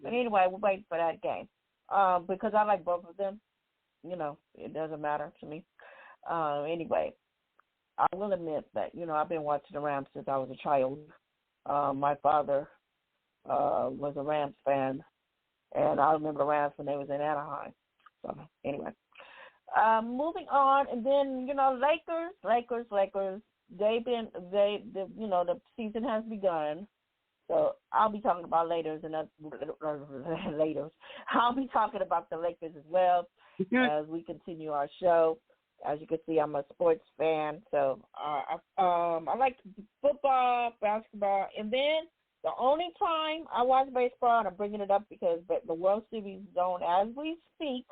But anyway, we're waiting for that game because I like both of them. It doesn't matter to me. Anyway, I will admit that, I've been watching the Rams since I was a child. My father was a Rams fan, and I remember the Rams when they was in Anaheim. So, anyway. Moving on, and then, Lakers. The season has begun. So I'll be talking about I'll be talking about the Lakers as well as we continue our show. As you can see, I'm a sports fan, so I like football, basketball, and then the only time I watch baseball, and I'm bringing it up because the World Series is on as we speak.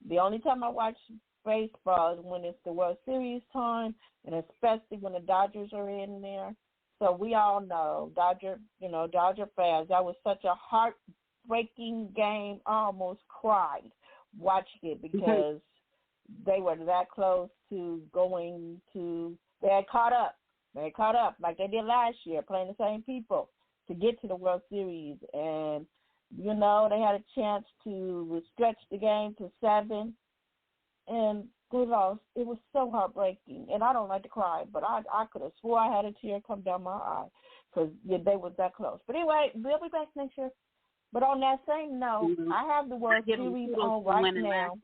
The only time I watch baseball is when it's the World Series time, and especially when the Dodgers are in there. So we all know, Dodger fans, that was such a heartbreaking game. I almost cried watching it because they were that close to they had caught up. They caught up like they did last year, playing the same people to get to the World Series. And, they had a chance to stretch the game to 7, and they lost. It was so heartbreaking. And I don't like to cry, but I could have swore I had a tear come down my eye because they were that close. But anyway, we'll be back next year. But on that same note, I have the World Series on right now.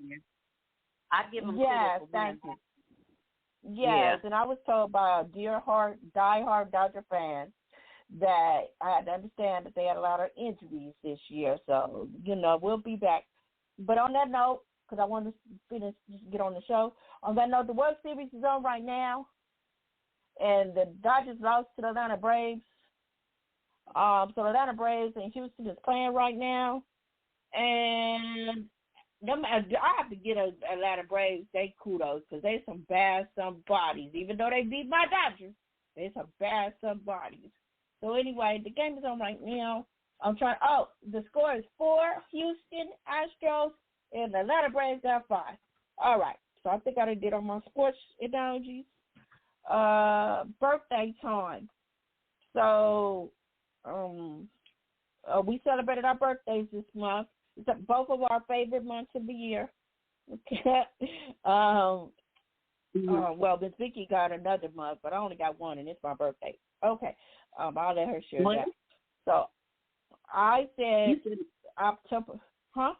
I give them yes, thank you. Yes, and I was told by a diehard Dodger fan that I had to understand that they had a lot of injuries this year. So, we'll be back. But on that note, because I want to get on the show, on that note, the World Series is on right now, and the Dodgers lost to the Atlanta Braves. So the Atlanta Braves and Houston is playing right now, and I have to get Atlanta Braves they kudos because they some bad somebodies. Even though they beat my Dodgers, they some bad somebodies. So anyway, the game is on right now. The score is 4, Houston Astros, and the Atlanta Braves got 5. All right, so I think I did on my sports analogies. Birthday time. So we celebrated our birthdays this month. It's both of our favorite months of the year. Okay. Well, Miss Vicky got another month, but I only got one, and it's my birthday. Okay. I'll let her share that. So I said October. Huh?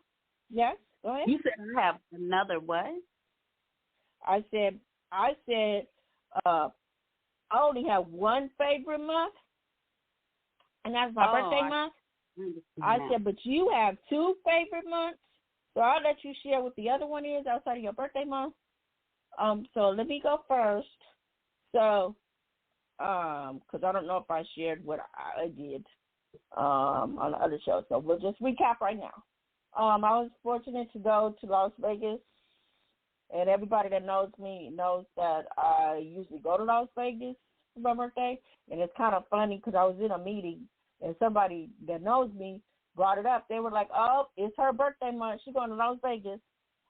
Yes? Go ahead. You said I have another what? I said I only have one favorite month, and that's my birthday month. I said, but you have 2 favorite months, so I'll let you share what the other one is outside of your birthday month. So let me go first. So, because I don't know if I shared what I did on the other show, so we'll just recap right now. I was fortunate to go to Las Vegas, and everybody that knows me knows that I usually go to Las Vegas for my birthday, and it's kind of funny because I was in a meeting, and somebody that knows me brought it up. They were like, oh, it's her birthday month. She's going to Las Vegas.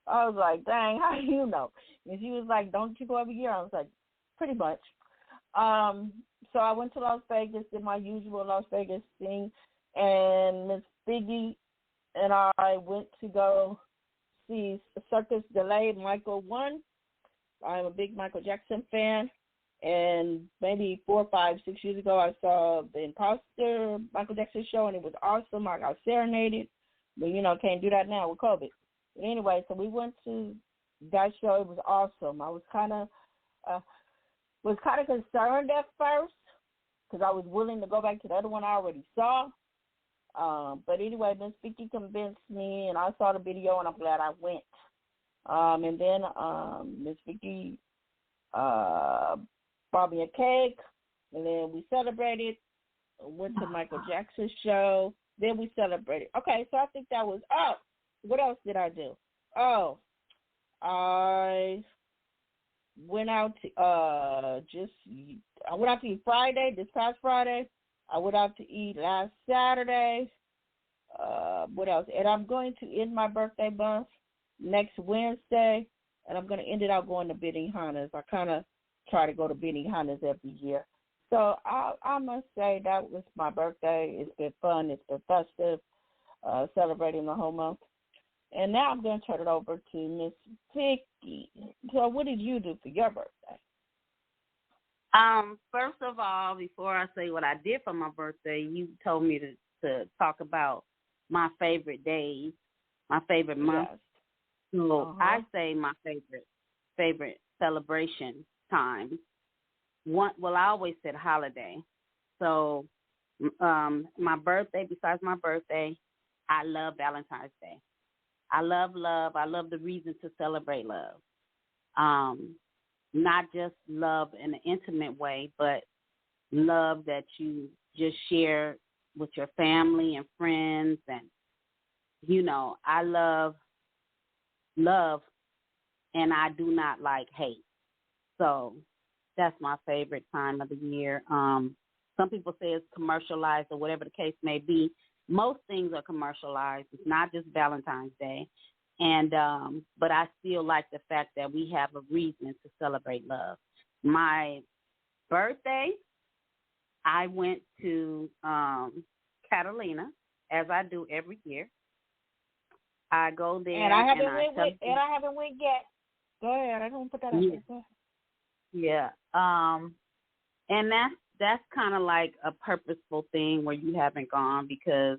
I was like, dang, how do you know? And she was like, don't you go every year? I was like, pretty much. So I went to Las Vegas, did my usual Las Vegas thing, and Miss Figgy and I went to go see Circus Delay Michael 1. I'm a big Michael Jackson fan. And maybe 4, 5, 6 years ago, I saw the Imposter Michael Jackson show, and it was awesome. I got serenaded, but can't do that now with COVID. But anyway, so we went to that show. It was awesome. I was kind of concerned at first because I was willing to go back to the other one I already saw. But anyway, Miss Vicky convinced me, and I saw the video, and I'm glad I went. And then Miss Vicky bought me a cake, and then we celebrated, went to Michael Jackson's show, then we celebrated. Okay, so I think that was, what else did I do? I went out to, I went out to eat Friday, this past Friday. I went out to eat last Saturday. What else? And I'm going to end my birthday month next Wednesday, and I'm going to end it out going to Benihana's. I kind of try to go to Benihana's every year. So I must say that was my birthday. It's been fun. It's been festive. celebrating the whole month. And now I'm going to turn it over to Miss Vicky. So what did you do for your birthday? First of all, before I say what I did for my birthday, you told me to talk about my favorite days, my favorite month. Yes. So I say my favorite celebration time. I always said holiday. So my birthday, besides my birthday, I love Valentine's Day. I love love. I love the reason to celebrate love. Not just love in an intimate way, but love that you just share with your family and friends. And, I love love, and I do not like hate. So that's my favorite time of the year. Some people say it's commercialized or whatever the case may be. Most things are commercialized. It's not just Valentine's Day. And but I still like the fact that we have a reason to celebrate love. My birthday, I went to Catalina, as I do every year. I go there and I haven't went yet. Go ahead. I don't put that out there. Yeah. And that's kind of like a purposeful thing where you haven't gone because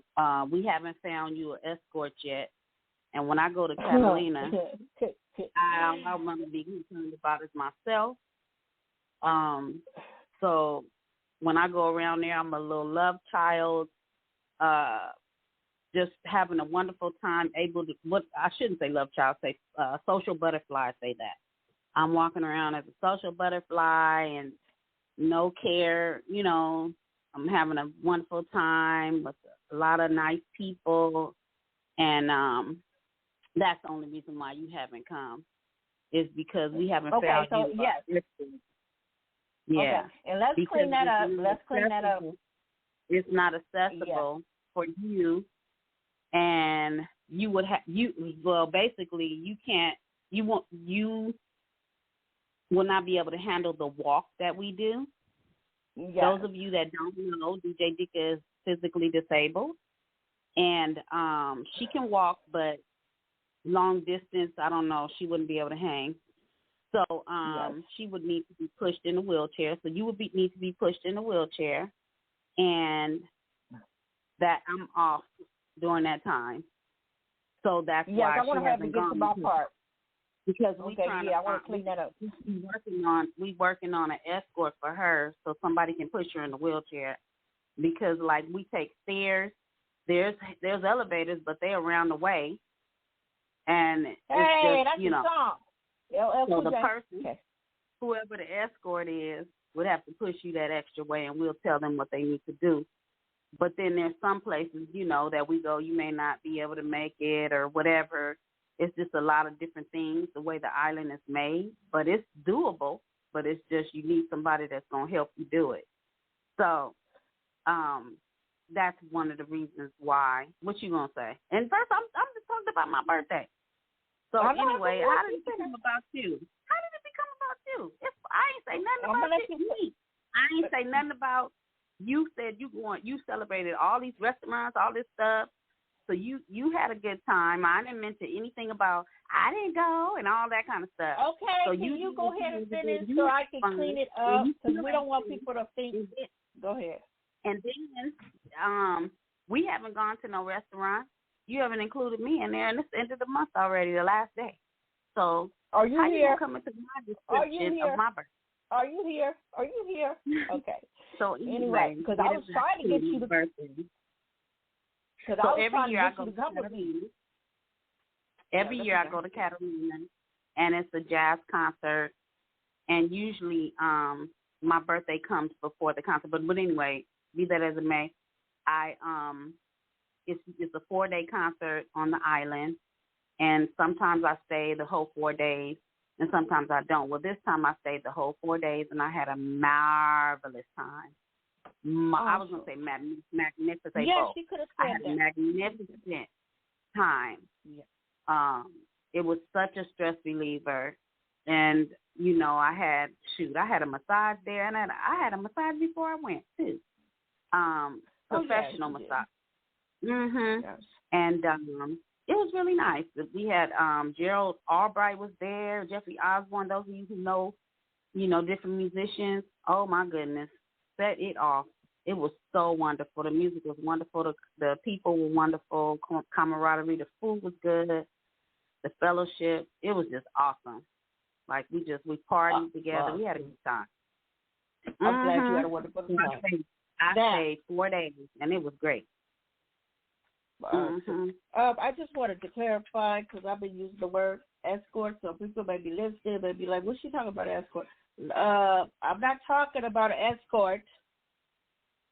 we haven't found you an escort yet. And when I go to Catalina, I'm going to be concerned about it myself. So when I go around there, I'm a little love child, just having a wonderful time, I shouldn't say love child, say social butterfly, say that. I'm walking around as a social butterfly and no care, I'm having a wonderful time with a lot of nice people. And that's the only reason why you haven't come is because we haven't found you. Yes. Yeah. Okay. And let's clean that up. It's not accessible for you, and you would basically you will not be able to handle the walk that we do. Yes. Those of you that don't know, DJ Dika is physically disabled, and she can walk, but long distance, I don't know, she wouldn't be able to hang. So she would need to be pushed in a wheelchair. So you would need to be pushed in a wheelchair, and that I'm off during that time. So that's why I want to have to get to my part. Because I want to clean that up. We working on an escort for her so somebody can push her in the wheelchair. Because like we take stairs, there's elevators, but they're around the way, and it's just so the person, whoever the escort is, would have to push you that extra way, and we'll tell them what they need to do. But then there's some places, that we go, you may not be able to make it or whatever. It's just a lot of different things, the way the island is made. But it's doable, but it's just you need somebody that's going to help you do it. So that's one of the reasons why. What you going to say? And first, I'm just talking about my birthday. So anyway, how did it become about you? How did it become about you? I ain't say nothing about me. I ain't say nothing about you. Said you celebrated all these restaurants, all this stuff. So you had a good time. I didn't mention anything about I didn't go and all that kind of stuff. Okay, so you go ahead and finish so I can clean it up because we don't want people to think. Go ahead. And then we haven't gone to no restaurant. You haven't included me in there, and it's the end of the month already, the last day. So are you how here? You coming to my description of my birthday? Are you here? Okay. So anyway, because I was trying to get you to birthday. So every year I go to Catalina. Every year I go to Catalina, and it's a jazz concert. And usually my birthday comes before the concert. But anyway, be that as it may, it's a 4-day concert on the island. And sometimes I stay the whole 4 days, and sometimes I don't. Well, this time I stayed the whole 4 days, and I had a marvelous time. I was going to say magnificent. Yes, she could have said I had a magnificent time. Yeah. It was such a stress reliever. And, I had a massage there, and I had a massage before I went, too. Professional massage. Mm-hmm. Yes. And it was really nice. We had Gerald Albright was there, Jeffrey Osborne, those of you who know, different musicians. Oh, my goodness. Set it off. It was so wonderful. The music was wonderful. The people were wonderful. Camaraderie. The food was good. The fellowship. It was just awesome. Like, we partied together. We had a good time. I'm glad you had a wonderful time. I stayed 4 days, and it was great. I just wanted to clarify, because I've been using the word escort, so people may be listening, may be like, what's she talking about, escort? I'm not talking about an escort,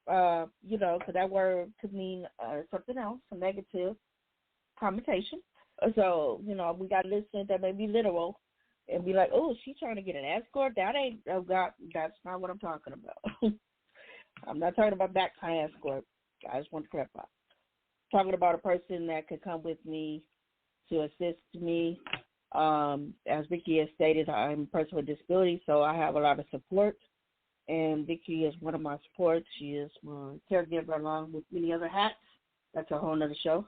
because that word could mean something else, a negative connotation. So, we got listeners that may be literal and be like, oh, she's trying to get an escort? That ain't, oh, God, that's not what I'm talking about. I'm not talking about that kind of escort. I just want to clarify. Talking about a person that could come with me to assist me. As Vicky has stated, I'm a person with disability, so I have a lot of support. And Vicky is one of my supports. She is my caregiver along with many other hats. That's a whole nother show.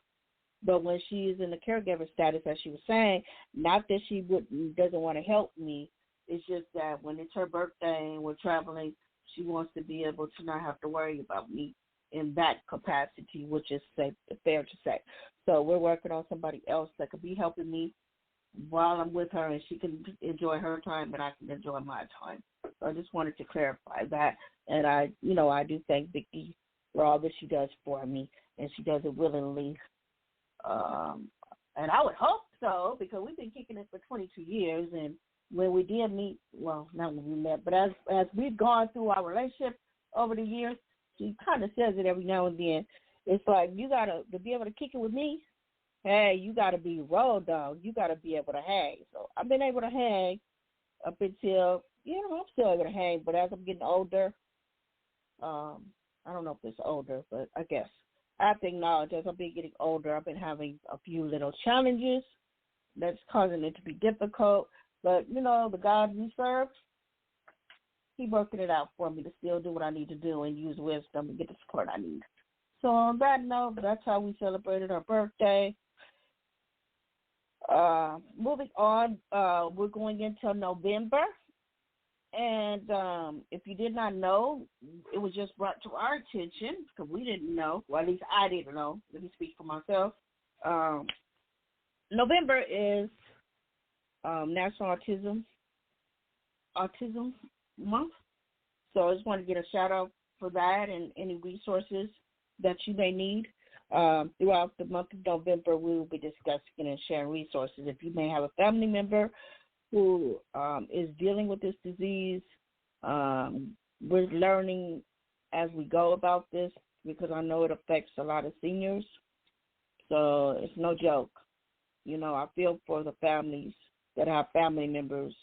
But when she is in the caregiver status, as she was saying, not that she doesn't want to help me. It's just that when it's her birthday and we're traveling, she wants to be able to not have to worry about me in that capacity, which is fair to say. So we're working on somebody else that could be helping me while I'm with her, and she can enjoy her time and I can enjoy my time. So I just wanted to clarify that. And I do thank Vicki for all that she does for me, and she does it willingly. And I would hope so, because we've been kicking it for 22 years, and when we did meet, well, not when we met, but as we've gone through our relationship over the years, she kind of says it every now and then. It's like, you got to be able to kick it with me, hey, you got to be road dog. You got to be able to hang. So I've been able to hang up until, I'm still able to hang, but as I'm getting older, I don't know if it's older, but I guess I have to acknowledge as I've been getting older, I've been having a few little challenges that's causing it to be difficult. But, the God we serve, He's working it out for me to still do what I need to do and use wisdom and get the support I need. So on that note, that's how we celebrated our birthday. Moving on, we're going into November. And if you did not know, it was just brought to our attention because we didn't know. Well, at least I didn't know. Let me speak for myself. November is National Autism Month. So I just want to get a shout out for that and any resources that you may need. Throughout the month of November, we will be discussing and sharing resources. If you may have a family member who is dealing with this disease, we're learning as we go about this because I know it affects a lot of seniors. So it's no joke. I feel for the families that have family members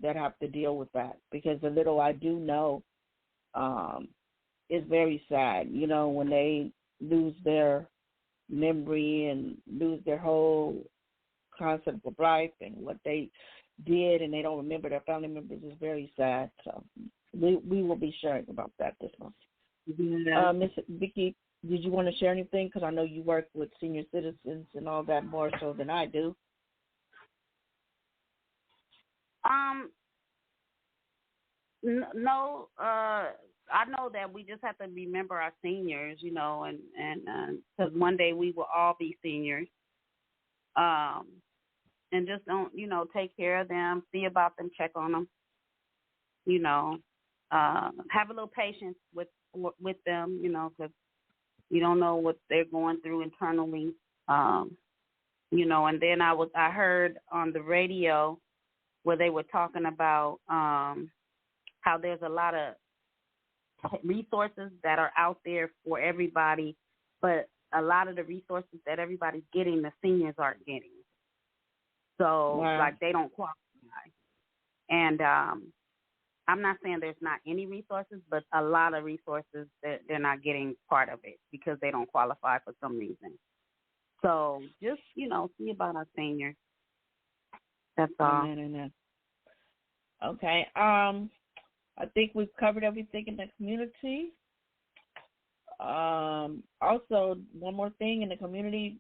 that have to deal with that because the little I do know is very sad, when they lose their memory and lose their whole concept of life and what they did and they don't remember their family members is very sad. So we will be sharing about that this month. Yeah. Miss Vicki, did you want to share anything? Because I know you work with senior citizens and all that more so than I do. No, I know that we just have to remember our seniors, and because one day we will all be seniors, and just don't, take care of them, see about them, check on them, have a little patience with them, because you don't know what they're going through internally, and then I heard on the radio where they were talking about how there's a lot of resources that are out there for everybody, but a lot of the resources that everybody's getting, the seniors aren't getting. So, wow. Like, they don't qualify. And I'm not saying there's not any resources, but a lot of resources that they're not getting part of it because they don't qualify for some reason. So just, see about our seniors. That's all. Amen. Okay. I think we've covered everything in the community. Also, one more thing in the community,